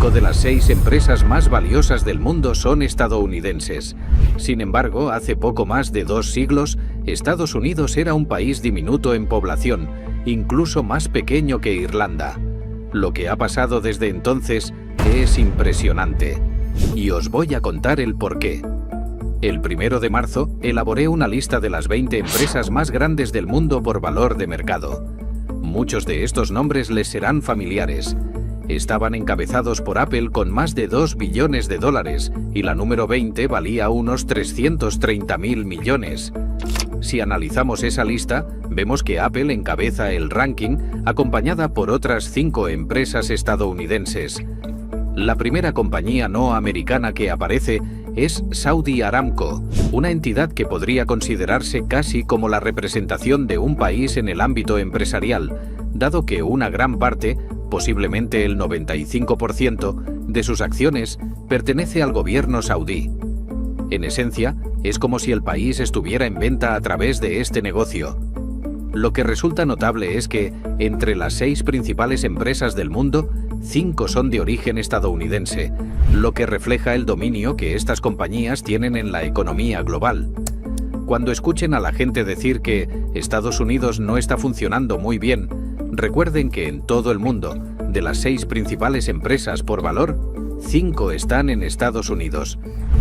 5 de las 6 empresas más valiosas del mundo son estadounidenses. Sin embargo, hace poco más de 2 siglos, Estados Unidos era un país diminuto en población, incluso más pequeño que Irlanda. Lo que ha pasado desde entonces es impresionante. Y os voy a contar el porqué. El 1 de marzo elaboré una lista de las 20 empresas más grandes del mundo por valor de mercado. Muchos de estos nombres les serán familiares. Estaban encabezados por Apple con más de 2 billones de dólares y la número 20 valía unos 330.000 millones. Si analizamos esa lista, vemos que Apple encabeza el ranking acompañada por otras 5 empresas estadounidenses. La primera compañía no americana que aparece es Saudi Aramco, una entidad que podría considerarse casi como la representación de un país en el ámbito empresarial, dado que una gran parte, posiblemente el 95%, de sus acciones pertenece al gobierno saudí. En esencia, es como si el país estuviera en venta a través de este negocio. Lo que resulta notable es que, entre las 6 principales empresas del mundo, 5 son de origen estadounidense, lo que refleja el dominio que estas compañías tienen en la economía global. Cuando escuchen a la gente decir que Estados Unidos no está funcionando muy bien, recuerden que en todo el mundo, de las 6 principales empresas por valor, 5 están en Estados Unidos.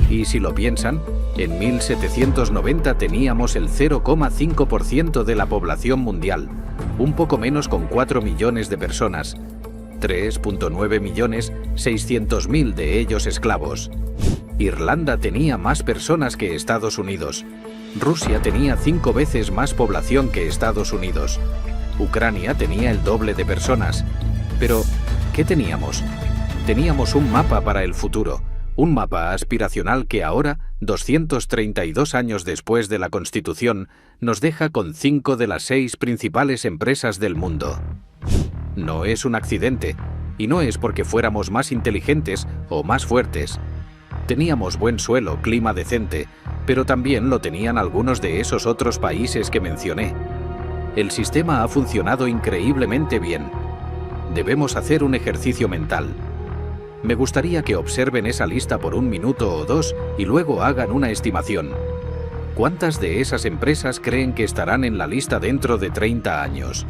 Y si lo piensan, en 1790 teníamos el 0,5% de la población mundial, un poco menos con 4 millones de personas, 3,9 millones 600.000 de ellos esclavos. Irlanda tenía más personas que Estados Unidos. Rusia tenía 5 veces más población que Estados Unidos. Ucrania tenía el doble de personas. Pero, ¿qué teníamos? Teníamos un mapa para el futuro, un mapa aspiracional que ahora, 232 años después de la Constitución, nos deja con 5 de las 6 principales empresas del mundo. No es un accidente, y no es porque fuéramos más inteligentes o más fuertes. Teníamos buen suelo, clima decente, pero también lo tenían algunos de esos otros países que mencioné. El sistema ha funcionado increíblemente bien. Debemos hacer un ejercicio mental. Me gustaría que observen esa lista por 1 minuto o 2 y luego hagan una estimación. ¿Cuántas de esas empresas creen que estarán en la lista dentro de 30 años?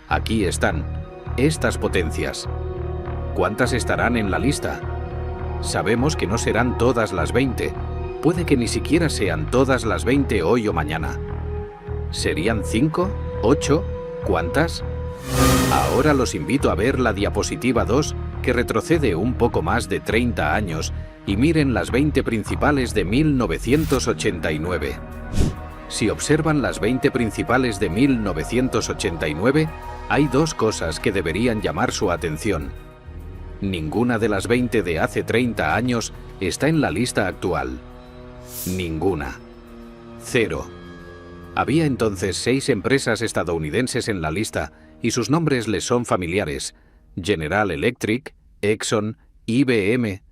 Aquí están, estas potencias. ¿Cuántas estarán en la lista? Sabemos que no serán todas las 20. Puede que ni siquiera sean todas las 20 hoy o mañana. ¿Serían 5? ¿8? ¿Cuántas? Ahora los invito a ver la diapositiva 2, que retrocede un poco más de 30 años, y miren las 20 principales de 1989. Si observan las 20 principales de 1989, hay 2 cosas que deberían llamar su atención. Ninguna de las 20 de hace 30 años está en la lista actual. Ninguna. 0. Había entonces 6 empresas estadounidenses en la lista, y sus nombres les son familiares: General Electric, Exxon, IBM.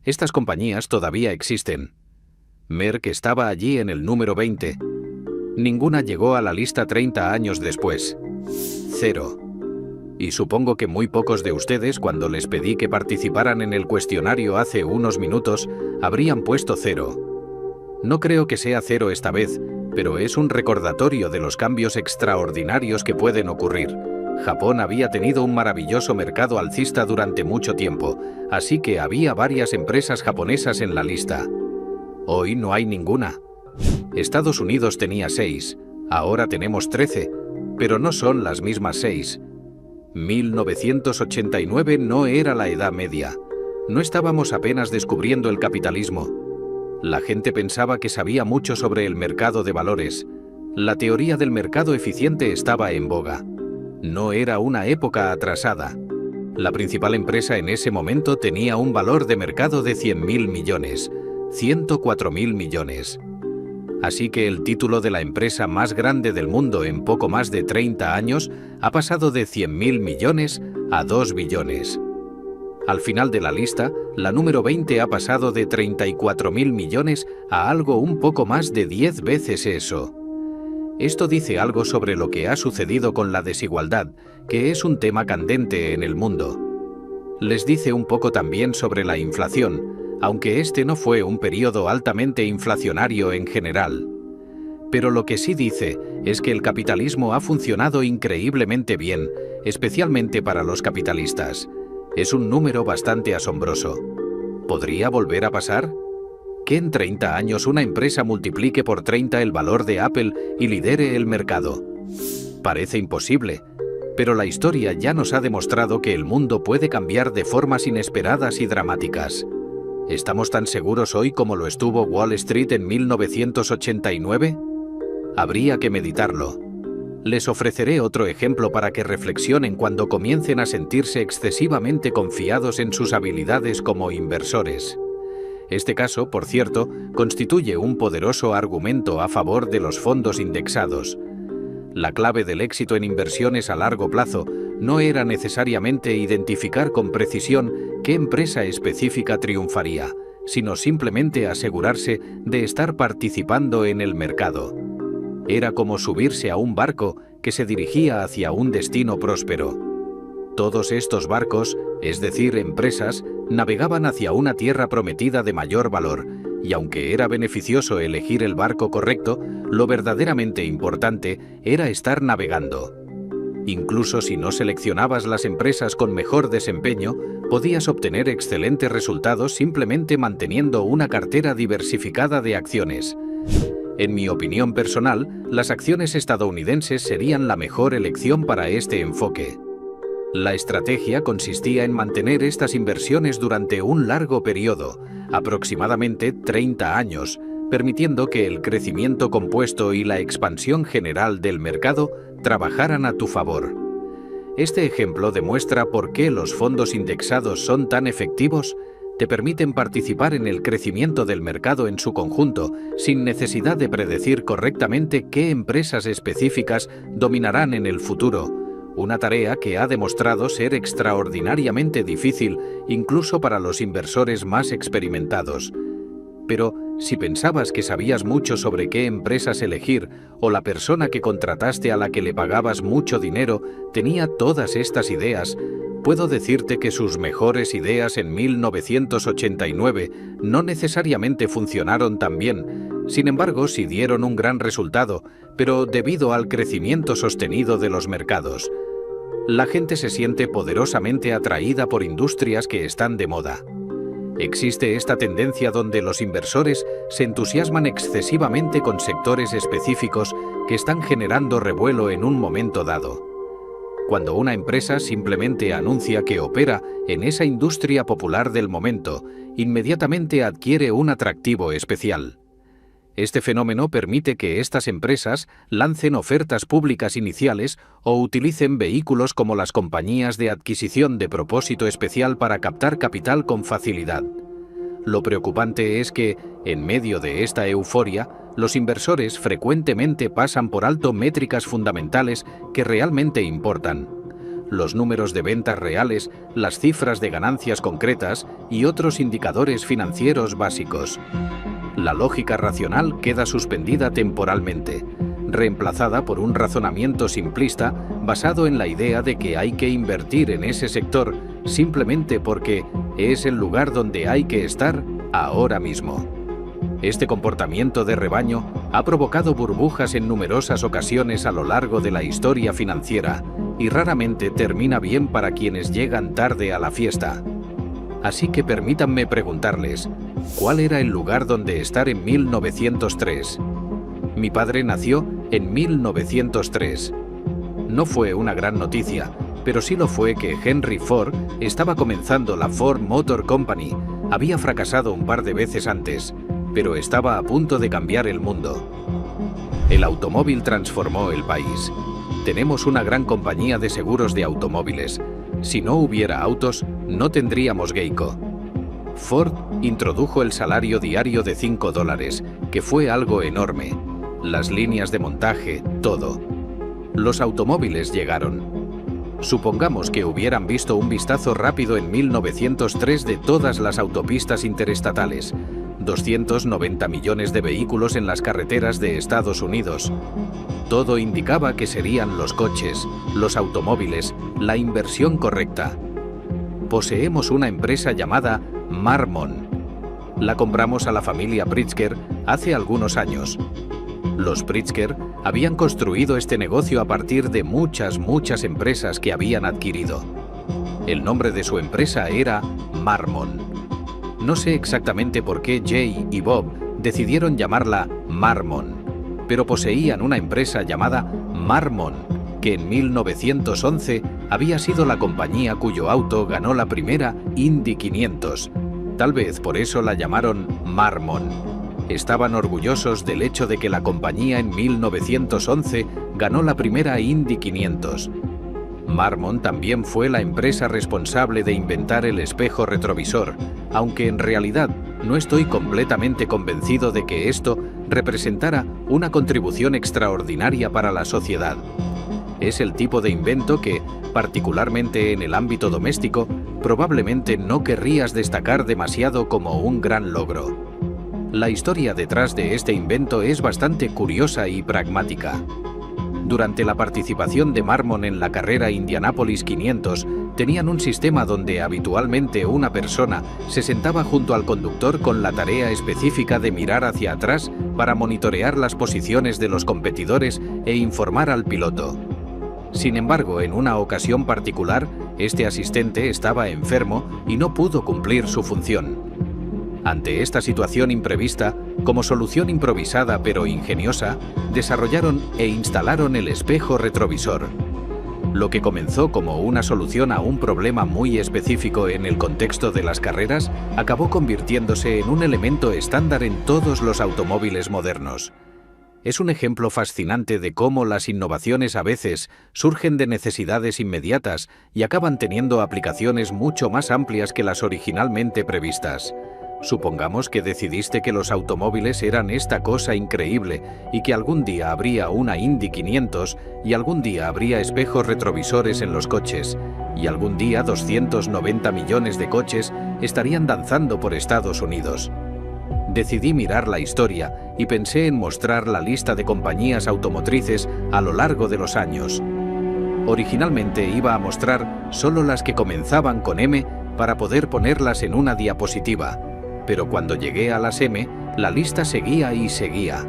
Estas compañías todavía existen. Merck estaba allí en el número 20. Ninguna llegó a la lista 30 años después. 0. Y supongo que muy pocos de ustedes, cuando les pedí que participaran en el cuestionario hace unos minutos, habrían puesto 0. No creo que sea 0 esta vez, pero es un recordatorio de los cambios extraordinarios que pueden ocurrir. Japón había tenido un maravilloso mercado alcista durante mucho tiempo, así que había varias empresas japonesas en la lista. Hoy no hay ninguna. Estados Unidos tenía 6, ahora tenemos 13, pero no son las mismas 6. 1989 no era la Edad Media. No estábamos apenas descubriendo el capitalismo. La gente pensaba que sabía mucho sobre el mercado de valores. La teoría del mercado eficiente estaba en boga. No era una época atrasada. La principal empresa en ese momento tenía un valor de mercado de 100.000 millones, 104.000 millones. Así que el título de la empresa más grande del mundo en poco más de 30 años ha pasado de 100.000 millones a 2 billones. Al final de la lista, la número 20 ha pasado de 34.000 millones a algo un poco más de 10 veces eso. Esto dice algo sobre lo que ha sucedido con la desigualdad, que es un tema candente en el mundo. Les dice un poco también sobre la inflación, aunque este no fue un periodo altamente inflacionario en general. Pero lo que sí dice es que el capitalismo ha funcionado increíblemente bien, especialmente para los capitalistas. Es un número bastante asombroso. ¿Podría volver a pasar? ¿Que en 30 años una empresa multiplique por 30 el valor de Apple y lidere el mercado? Parece imposible, pero la historia ya nos ha demostrado que el mundo puede cambiar de formas inesperadas y dramáticas. ¿Estamos tan seguros hoy como lo estuvo Wall Street en 1989? Habría que meditarlo. Les ofreceré otro ejemplo para que reflexionen cuando comiencen a sentirse excesivamente confiados en sus habilidades como inversores. Este caso, por cierto, constituye un poderoso argumento a favor de los fondos indexados. La clave del éxito en inversiones a largo plazo no era necesariamente identificar con precisión qué empresa específica triunfaría, sino simplemente asegurarse de estar participando en el mercado. Era como subirse a un barco que se dirigía hacia un destino próspero. Todos estos barcos, es decir, empresas, navegaban hacia una tierra prometida de mayor valor, y aunque era beneficioso elegir el barco correcto, lo verdaderamente importante era estar navegando. Incluso si no seleccionabas las empresas con mejor desempeño, podías obtener excelentes resultados simplemente manteniendo una cartera diversificada de acciones. En mi opinión personal, las acciones estadounidenses serían la mejor elección para este enfoque. La estrategia consistía en mantener estas inversiones durante un largo periodo, aproximadamente 30 años, permitiendo que el crecimiento compuesto y la expansión general del mercado trabajaran a tu favor. Este ejemplo demuestra por qué los fondos indexados son tan efectivos. Te permiten participar en el crecimiento del mercado en su conjunto, sin necesidad de predecir correctamente qué empresas específicas dominarán en el futuro, una tarea que ha demostrado ser extraordinariamente difícil incluso para los inversores más experimentados. Pero si pensabas que sabías mucho sobre qué empresas elegir, o la persona que contrataste a la que le pagabas mucho dinero tenía todas estas ideas, puedo decirte que sus mejores ideas en 1989 no necesariamente funcionaron tan bien. Sin embargo, sí dieron un gran resultado, pero debido al crecimiento sostenido de los mercados. La gente se siente poderosamente atraída por industrias que están de moda. Existe esta tendencia donde los inversores se entusiasman excesivamente con sectores específicos que están generando revuelo en un momento dado. Cuando una empresa simplemente anuncia que opera en esa industria popular del momento, inmediatamente adquiere un atractivo especial. Este fenómeno permite que estas empresas lancen ofertas públicas iniciales o utilicen vehículos como las compañías de adquisición de propósito especial para captar capital con facilidad. Lo preocupante es que, en medio de esta euforia, los inversores frecuentemente pasan por alto métricas fundamentales que realmente importan. Los números de ventas reales, las cifras de ganancias concretas y otros indicadores financieros básicos. La lógica racional queda suspendida temporalmente, reemplazada por un razonamiento simplista basado en la idea de que hay que invertir en ese sector simplemente porque es el lugar donde hay que estar ahora mismo. Este comportamiento de rebaño ha provocado burbujas en numerosas ocasiones a lo largo de la historia financiera y raramente termina bien para quienes llegan tarde a la fiesta. Así que permítanme preguntarles, ¿cuál era el lugar donde estar en 1903? Mi padre nació en 1903. No fue una gran noticia, pero sí lo fue que Henry Ford estaba comenzando la Ford Motor Company. Había fracasado un par de veces antes, pero estaba a punto de cambiar el mundo. El automóvil transformó el país. Tenemos una gran compañía de seguros de automóviles. Si no hubiera autos, no tendríamos Geico. Ford introdujo el salario diario de $5, que fue algo enorme. Las líneas de montaje, todo. Los automóviles llegaron. Supongamos que hubieran visto un vistazo rápido en 1903 de todas las autopistas interestatales. 290 millones de vehículos en las carreteras de Estados Unidos. Todo indicaba que serían los coches, los automóviles, la inversión correcta. poseemos una empresa llamada Marmon. La compramos a la familia Pritzker hace algunos años. Los Pritzker habían construido este negocio a partir de muchas empresas que habían adquirido. El nombre de su empresa era Marmon. No sé exactamente por qué Jay y Bob decidieron llamarla Marmon, pero poseían una empresa llamada Marmon, que en 1911 había sido la compañía cuyo auto ganó la primera Indy 500. Tal vez por eso la llamaron Marmon. Estaban orgullosos del hecho de que la compañía en 1911 ganó la primera Indy 500. Marmon también fue la empresa responsable de inventar el espejo retrovisor, aunque en realidad no estoy completamente convencido de que esto representara una contribución extraordinaria para la sociedad. Es el tipo de invento que, particularmente en el ámbito doméstico, probablemente no querrías destacar demasiado como un gran logro. La historia detrás de este invento es bastante curiosa y pragmática. Durante la participación de Marmon en la carrera Indianapolis 500, tenían un sistema donde habitualmente una persona se sentaba junto al conductor con la tarea específica de mirar hacia atrás para monitorear las posiciones de los competidores e informar al piloto. Sin embargo, en una ocasión particular, este asistente estaba enfermo y no pudo cumplir su función. Ante esta situación imprevista, como solución improvisada pero ingeniosa, desarrollaron e instalaron el espejo retrovisor. Lo que comenzó como una solución a un problema muy específico en el contexto de las carreras, acabó convirtiéndose en un elemento estándar en todos los automóviles modernos. Es un ejemplo fascinante de cómo las innovaciones a veces surgen de necesidades inmediatas y acaban teniendo aplicaciones mucho más amplias que las originalmente previstas. Supongamos que decidiste que los automóviles eran esta cosa increíble y que algún día habría una Indy 500 y algún día habría espejos retrovisores en los coches y algún día 290 millones de coches estarían danzando por Estados Unidos. Decidí mirar la historia y pensé en mostrar la lista de compañías automotrices a lo largo de los años. Originalmente iba a mostrar solo las que comenzaban con M para poder ponerlas en una diapositiva. Pero cuando llegué a las M, la lista seguía y seguía.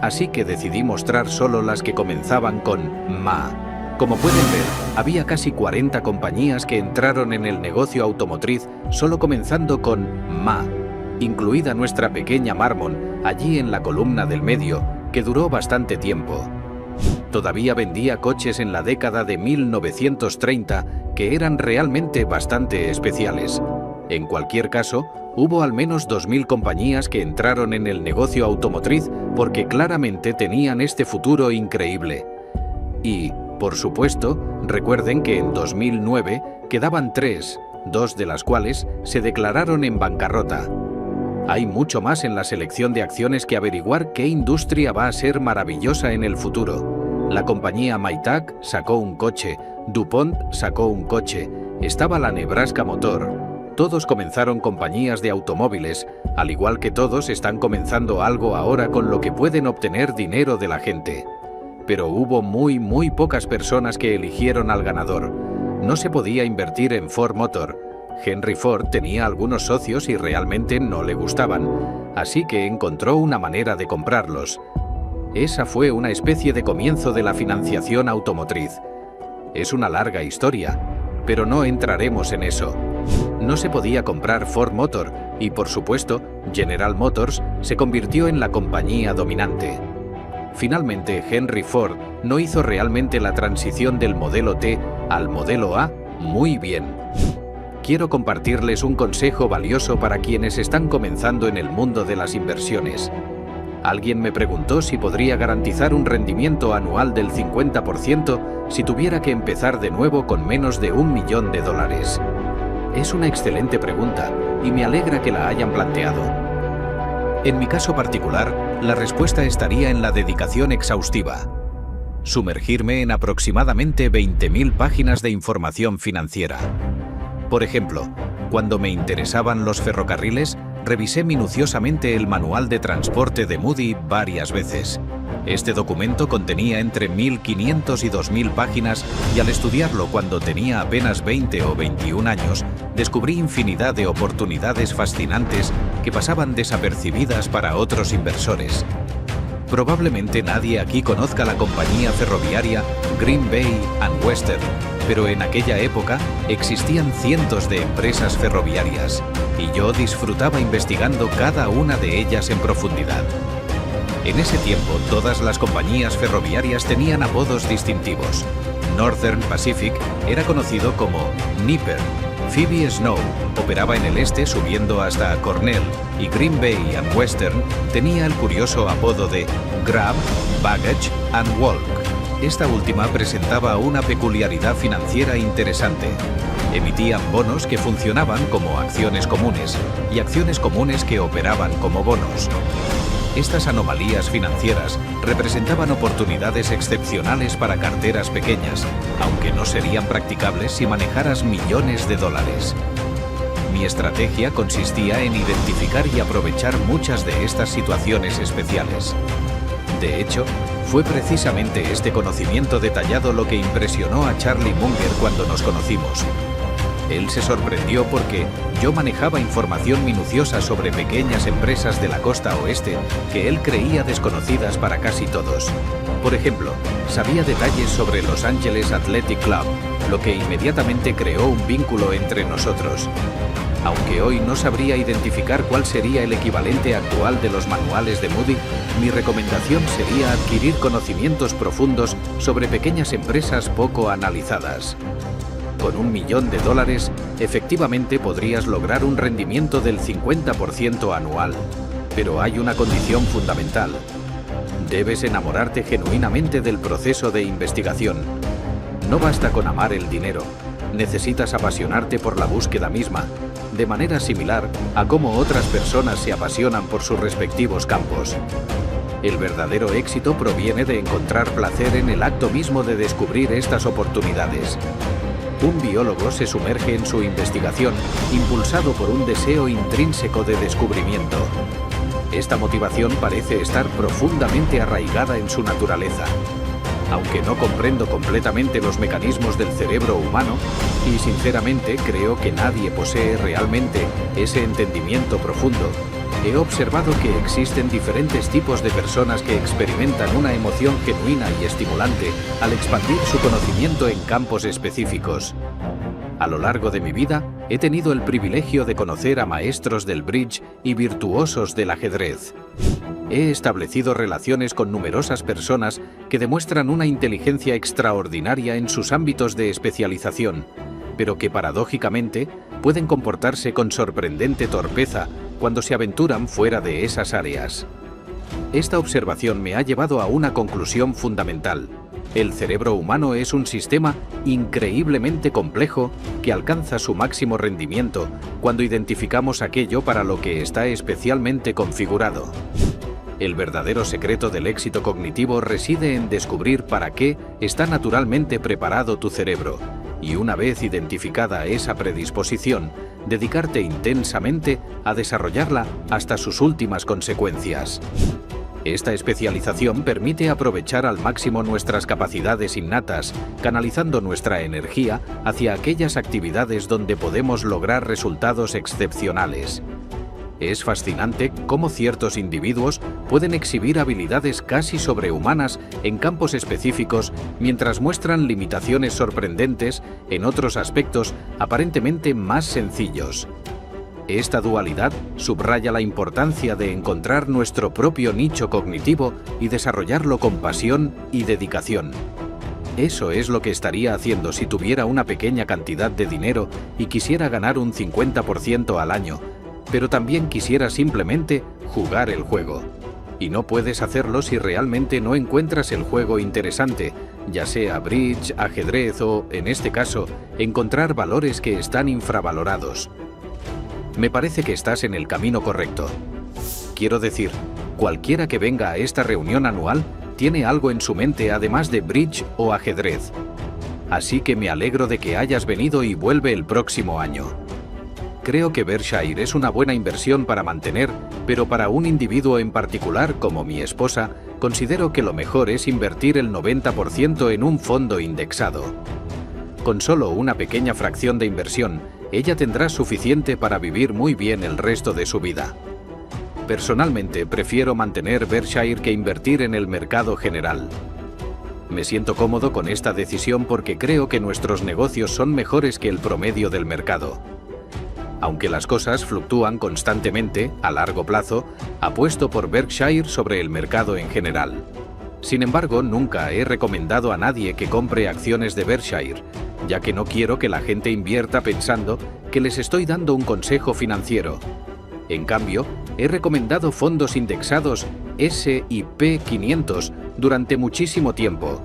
Así que decidí mostrar solo las que comenzaban con MA. Como pueden ver, había casi 40 compañías que entraron en el negocio automotriz solo comenzando con MA, incluida nuestra pequeña Marmon, allí en la columna del medio, que duró bastante tiempo. Todavía vendía coches en la década de 1930 que eran realmente bastante especiales. En cualquier caso, hubo al menos 2000 compañías que entraron en el negocio automotriz porque claramente tenían este futuro increíble. Y, por supuesto, recuerden que en 2009 quedaban 3, 2 de las cuales se declararon en bancarrota. Hay mucho más en la selección de acciones que averiguar qué industria va a ser maravillosa en el futuro. La compañía Maytag sacó un coche, DuPont sacó un coche, estaba la Nebraska Motor. Todos comenzaron compañías de automóviles, al igual que todos están comenzando algo ahora con lo que pueden obtener dinero de la gente. Pero hubo muy pocas personas que eligieron al ganador. No se podía invertir en Ford Motor. Henry Ford tenía algunos socios y realmente no le gustaban, así que encontró una manera de comprarlos. Esa fue una especie de comienzo de la financiación automotriz. Es una larga historia, pero no entraremos en eso. No se podía comprar Ford Motor y, por supuesto, General Motors se convirtió en la compañía dominante. Finalmente, Henry Ford no hizo realmente la transición del modelo T al modelo A muy bien. Quiero compartirles un consejo valioso para quienes están comenzando en el mundo de las inversiones. Alguien me preguntó si podría garantizar un rendimiento anual del 50% si tuviera que empezar de nuevo con menos de $1 millón. Es una excelente pregunta y me alegra que la hayan planteado. En mi caso particular, la respuesta estaría en la dedicación exhaustiva. Sumergirme en aproximadamente 20.000 páginas de información financiera. Por ejemplo, cuando me interesaban los ferrocarriles, revisé minuciosamente el manual de transporte de Moody varias veces. Este documento contenía entre 1500 y 2000 páginas y al estudiarlo cuando tenía apenas 20 o 21 años, descubrí infinidad de oportunidades fascinantes que pasaban desapercibidas para otros inversores. Probablemente nadie aquí conozca la compañía ferroviaria Green Bay and Western, pero en aquella época existían cientos de empresas ferroviarias y yo disfrutaba investigando cada una de ellas en profundidad. En ese tiempo, todas las compañías ferroviarias tenían apodos distintivos. Northern Pacific era conocido como Nipper, Phoebe Snow operaba en el este subiendo hasta Cornell y Green Bay and Western tenía el curioso apodo de Grab, Baggage and Walk. Esta última presentaba una peculiaridad financiera interesante. Emitían bonos que funcionaban como acciones comunes y acciones comunes que operaban como bonos. Estas anomalías financieras representaban oportunidades excepcionales para carteras pequeñas, aunque no serían practicables si manejaras millones de dólares. Mi estrategia consistía en identificar y aprovechar muchas de estas situaciones especiales. De hecho, fue precisamente este conocimiento detallado lo que impresionó a Charlie Munger cuando nos conocimos. Él se sorprendió porque yo manejaba información minuciosa sobre pequeñas empresas de la costa oeste que él creía desconocidas para casi todos. Por ejemplo, sabía detalles sobre Los Angeles Athletic Club, lo que inmediatamente creó un vínculo entre nosotros. Aunque hoy no sabría identificar cuál sería el equivalente actual de los manuales de Moody, mi recomendación sería adquirir conocimientos profundos sobre pequeñas empresas poco analizadas. Con $1 millón, efectivamente podrías lograr un rendimiento del 50% anual. Pero hay una condición fundamental. Debes enamorarte genuinamente del proceso de investigación. No basta con amar el dinero. Necesitas apasionarte por la búsqueda misma, de manera similar a cómo otras personas se apasionan por sus respectivos campos. El verdadero éxito proviene de encontrar placer en el acto mismo de descubrir estas oportunidades. Un biólogo se sumerge en su investigación, impulsado por un deseo intrínseco de descubrimiento. Esta motivación parece estar profundamente arraigada en su naturaleza. Aunque no comprendo completamente los mecanismos del cerebro humano, y sinceramente creo que nadie posee realmente ese entendimiento profundo, he observado que existen diferentes tipos de personas que experimentan una emoción genuina y estimulante al expandir su conocimiento en campos específicos. A lo largo de mi vida, he tenido el privilegio de conocer a maestros del bridge y virtuosos del ajedrez. He establecido relaciones con numerosas personas que demuestran una inteligencia extraordinaria en sus ámbitos de especialización, pero que paradójicamente pueden comportarse con sorprendente torpeza cuando se aventuran fuera de esas áreas. Esta observación me ha llevado a una conclusión fundamental. El cerebro humano es un sistema increíblemente complejo que alcanza su máximo rendimiento cuando identificamos aquello para lo que está especialmente configurado. El verdadero secreto del éxito cognitivo reside en descubrir para qué está naturalmente preparado tu cerebro, y una vez identificada esa predisposición, dedicarte intensamente a desarrollarla hasta sus últimas consecuencias. Esta especialización permite aprovechar al máximo nuestras capacidades innatas, canalizando nuestra energía hacia aquellas actividades donde podemos lograr resultados excepcionales. Es fascinante cómo ciertos individuos pueden exhibir habilidades casi sobrehumanas en campos específicos mientras muestran limitaciones sorprendentes en otros aspectos aparentemente más sencillos. Esta dualidad subraya la importancia de encontrar nuestro propio nicho cognitivo y desarrollarlo con pasión y dedicación. Eso es lo que estaría haciendo si tuviera una pequeña cantidad de dinero y quisiera ganar un 50% al año, pero también quisiera simplemente jugar el juego. Y no puedes hacerlo si realmente no encuentras el juego interesante, ya sea bridge, ajedrez o, en este caso, encontrar valores que están infravalorados. Me parece que estás en el camino correcto. Quiero decir, cualquiera que venga a esta reunión anual tiene algo en su mente además de bridge o ajedrez. Así que me alegro de que hayas venido y vuelve el próximo año. Creo que Berkshire es una buena inversión para mantener, pero para un individuo en particular como mi esposa, considero que lo mejor es invertir el 90% en un fondo indexado. Con solo una pequeña fracción de inversión, ella tendrá suficiente para vivir muy bien el resto de su vida. Personalmente, prefiero mantener Berkshire que invertir en el mercado general. Me siento cómodo con esta decisión porque creo que nuestros negocios son mejores que el promedio del mercado. Aunque las cosas fluctúan constantemente, a largo plazo, apuesto por Berkshire sobre el mercado en general. Sin embargo, nunca he recomendado a nadie que compre acciones de Berkshire, ya que no quiero que la gente invierta pensando que les estoy dando un consejo financiero. En cambio, he recomendado fondos indexados S&P 500 durante muchísimo tiempo.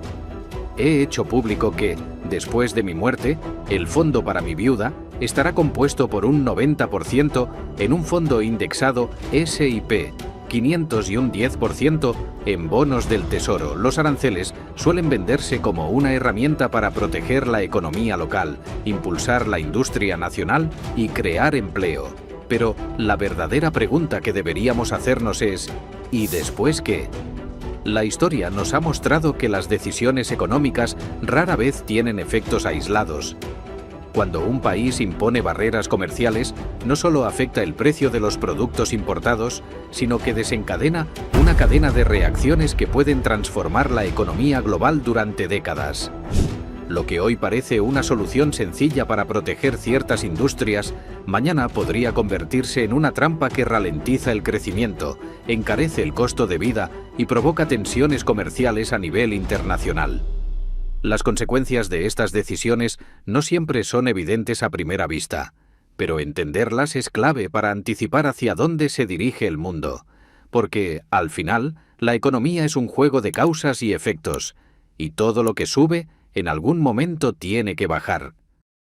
He hecho público que, después de mi muerte, el fondo para mi viuda estará compuesto por un 90% en un fondo indexado S&P 500 y un 10% en bonos del tesoro. Los aranceles suelen venderse como una herramienta para proteger la economía local, impulsar la industria nacional y crear empleo. Pero la verdadera pregunta que deberíamos hacernos es, ¿y después qué? La historia nos ha mostrado que las decisiones económicas rara vez tienen efectos aislados. Cuando un país impone barreras comerciales, no solo afecta el precio de los productos importados, sino que desencadena una cadena de reacciones que pueden transformar la economía global durante décadas. Lo que hoy parece una solución sencilla para proteger ciertas industrias, mañana podría convertirse en una trampa que ralentiza el crecimiento, encarece el costo de vida y provoca tensiones comerciales a nivel internacional. Las consecuencias de estas decisiones no siempre son evidentes a primera vista, pero entenderlas es clave para anticipar hacia dónde se dirige el mundo, porque, al final, la economía es un juego de causas y efectos, y todo lo que sube, en algún momento tiene que bajar.